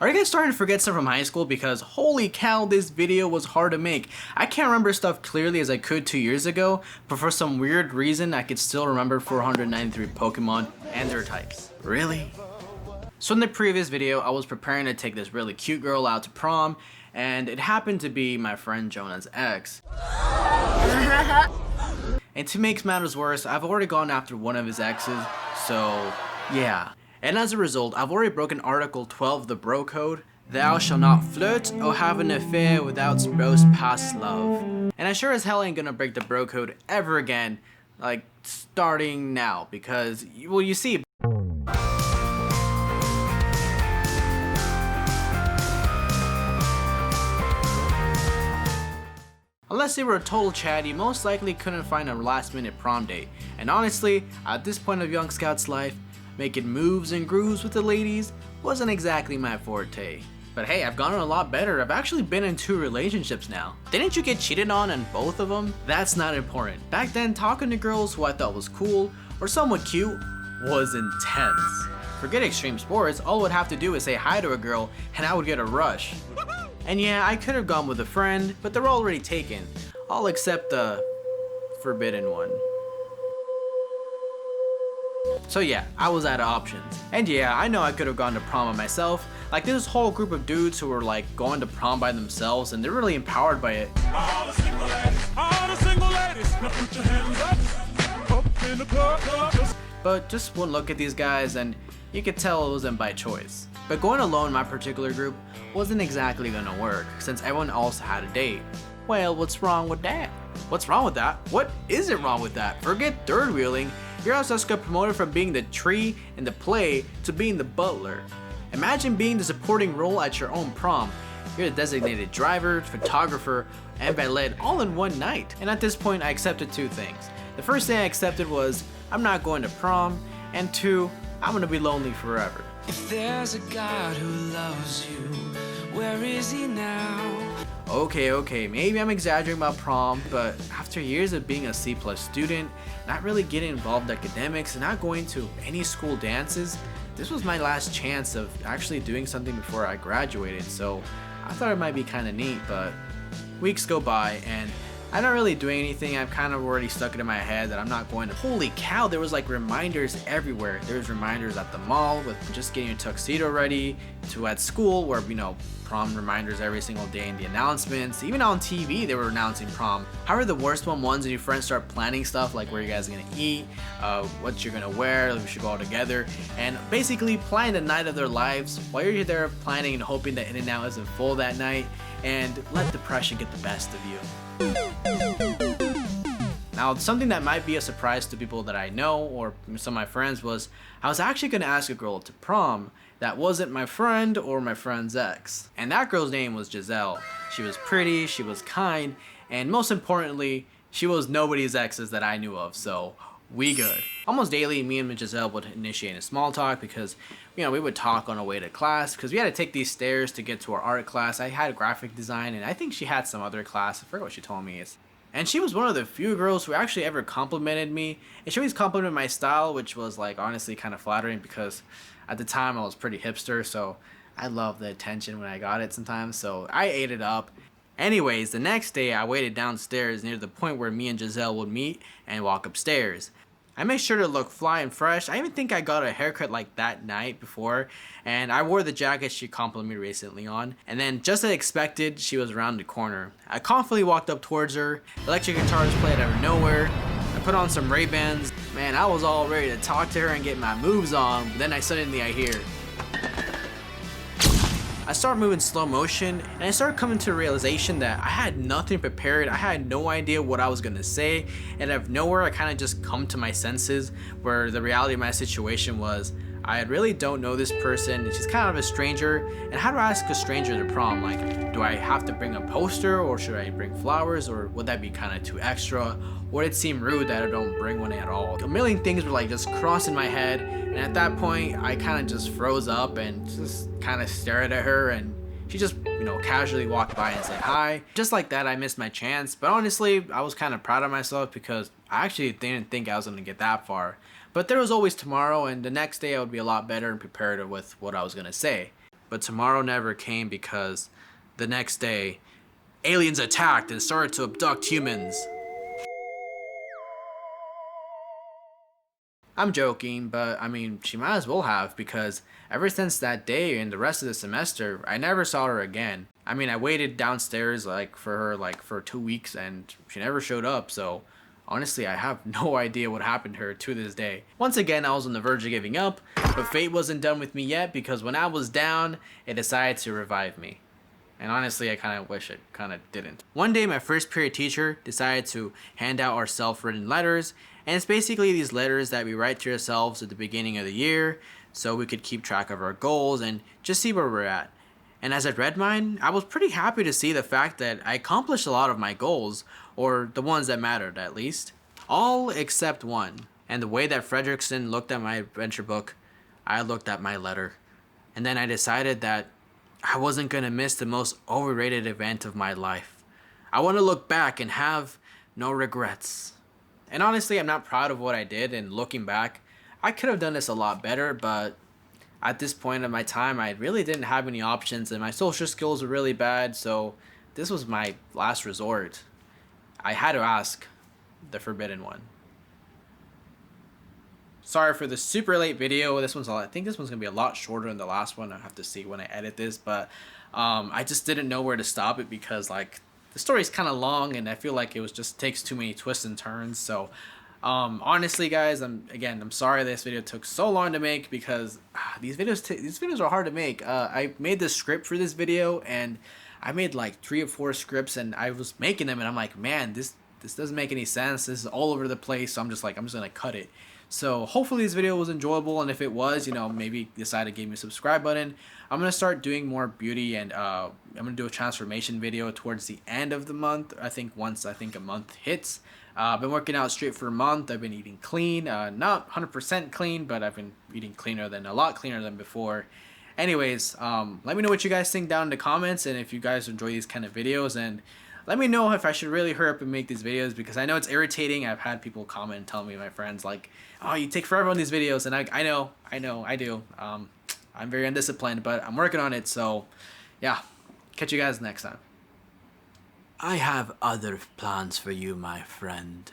Are you guys starting to forget stuff from high school? Because holy cow, this video was hard to make. I can't remember stuff clearly as I could 2 years ago, but for some weird reason I could still remember 493 Pokemon and their types. Really? So in the previous video, I was preparing to take this really cute girl out to prom, and it happened to be my friend Jonah's ex. And to make matters worse, I've already gone after one of his exes, so yeah. And as a result, I've already broken Article 12 of the Bro Code. Thou shalt not flirt or have an affair without spouse past love. And I sure as hell ain't gonna break the Bro Code ever again, like starting now, because, well, you see, unless they were a total Chad, you most likely couldn't find a last minute prom date. And honestly, at this point of young Scout's life, making moves and grooves with the ladies wasn't exactly my forte. But hey, I've gotten a lot better. I've actually been in 2 relationships now. Didn't you get cheated on in both of them? That's not important. Back then, talking to girls who I thought was cool or somewhat cute was intense. Forget extreme sports, all I would have to do is say hi to a girl and I would get a rush. And yeah, I could have gone with a friend, but they're already taken. All except the forbidden one. So yeah, I was out of options. And yeah, I know I could have gone to prom by myself. Like, there's this whole group of dudes who were like going to prom by themselves and they're really empowered by it. All the single ladies, now put your hands up in the club. But just one look at these guys and you could tell it wasn't by choice. But going alone in my particular group wasn't exactly gonna work since everyone else had a date. Well, what's wrong with that? What's wrong with that? What isn't wrong with that? Forget third wheeling. Your ass just got promoted from being the tree in the play to being the butler. Imagine being the supporting role at your own prom. You're the designated driver, photographer, and valet all in one night. And at this point, I accepted 2 things. The first thing I accepted was I'm not going to prom, and 2, I'm gonna be lonely forever. If there's a God who loves you, where is he now? Okay, maybe I'm exaggerating about prom, but after years of being a C+ student, not really getting involved in academics, and not going to any school dances, this was my last chance of actually doing something before I graduated, so I thought it might be kind of neat, but weeks go by and I'm not really doing anything. I've kind of already stuck it in my head that I'm not going to. Holy cow, there was like reminders everywhere. There's reminders at the mall with just getting your tuxedo ready, to at school where, you know, prom reminders every single day in the announcements. Even on TV, they were announcing prom. However, the worst ones when your friends start planning stuff like where you guys are gonna eat, what you're gonna wear, we should go all together, and basically plan the night of their lives while you're there planning and hoping that In-N-Out isn't full that night, and let depression get the best of you. Now, something that might be a surprise to people that I know or some of my friends was I was actually going to ask a girl to prom that wasn't my friend or my friend's ex. And that girl's name was Giselle. She was pretty, she was kind, and most importantly, she was nobody's exes that I knew of, so we good. Almost daily, me and Giselle would initiate a small talk because, you know, we would talk on our way to class because we had to take these stairs to get to our art class. I had graphic design and I think she had some other class. I forget what she told me. And she was one of the few girls who actually ever complimented me. And she always complimented my style, which was like honestly kind of flattering because at the time I was pretty hipster. So I loved the attention when I got it sometimes. So I ate it up. Anyways, the next day I waited downstairs near the point where me and Giselle would meet and walk upstairs. I made sure to look fly and fresh. I even think I got a haircut like that night before, and I wore the jacket she complimented me recently on. And then, just as expected, she was around the corner. I confidently walked up towards her. Electric guitars played out of nowhere. I put on some Ray-Bans. Man, I was all ready to talk to her and get my moves on. But then suddenly I hear. I start moving slow motion and I started coming to the realization that I had nothing prepared. I had no idea what I was gonna say, and out of nowhere I kind of just come to my senses where the reality of my situation was I really don't know this person, she's kind of a stranger, and how do I ask a stranger to prom? Like, do I have to bring a poster or should I bring flowers, or would that be kind of too extra? Would it seem rude that I don't bring one at all? A million things were like just crossing my head, and at that point I kind of just froze up and just kind of stared at her, and she just, you know, casually walked by and said hi. Just like that, I missed my chance, but honestly I was kind of proud of myself because I actually didn't think I was going to get that far. But there was always tomorrow, and the next day I would be a lot better and prepared with what I was going to say. But tomorrow never came because the next day, aliens attacked and started to abduct humans. I'm joking, but I mean, she might as well have, because ever since that day and the rest of the semester, I never saw her again. I mean, I waited downstairs for her for 2 weeks and she never showed up, so honestly, I have no idea what happened to her to this day. Once again, I was on the verge of giving up, but fate wasn't done with me yet, because when I was down, it decided to revive me. And honestly, I kind of wish it kind of didn't. One day, my first period teacher decided to hand out our self-written letters. And it's basically these letters that we write to ourselves at the beginning of the year so we could keep track of our goals and just see where we're at. And as I read mine, I was pretty happy to see the fact that I accomplished a lot of my goals, or the ones that mattered at least. All except one. And the way that Fredrickson looked at my adventure book, I looked at my letter. And then I decided that I wasn't going to miss the most overrated event of my life. I want to look back and have no regrets. And honestly, I'm not proud of what I did, and looking back, I could have done this a lot better, but at this point of my time, I really didn't have any options, and my social skills were really bad, so this was my last resort. I had to ask the forbidden one. Sorry for the super late video. I think this one's gonna be a lot shorter than the last one. I have to see when I edit this, but I just didn't know where to stop it, because the story's kind of long and I feel like it just takes too many twists and turns. So honestly, guys, I'm sorry this video took so long to make, because these videos are hard to make. I made the script for this video, and I made like 3 or 4 scripts, and I was making them, and I'm like, man, this doesn't make any sense. This is all over the place. So I'm just gonna cut it. So hopefully this video was enjoyable, and if it was, maybe decide to give me a subscribe button. I'm going to start doing more beauty, and I'm going to do a transformation video towards the end of the month. Once a month hits. I've been working out straight for a month. I've been eating clean, not 100% clean, but I've been eating a lot cleaner than before. Anyways, let me know what you guys think down in the comments, and if you guys enjoy these kind of videos, and let me know if I should really hurry up and make these videos, because I know it's irritating. I've had people comment and tell me, my friends, like, oh, you take forever on these videos, and I know, I do. I'm very undisciplined, but I'm working on it, so yeah. Catch you guys next time. I have other plans for you, my friend.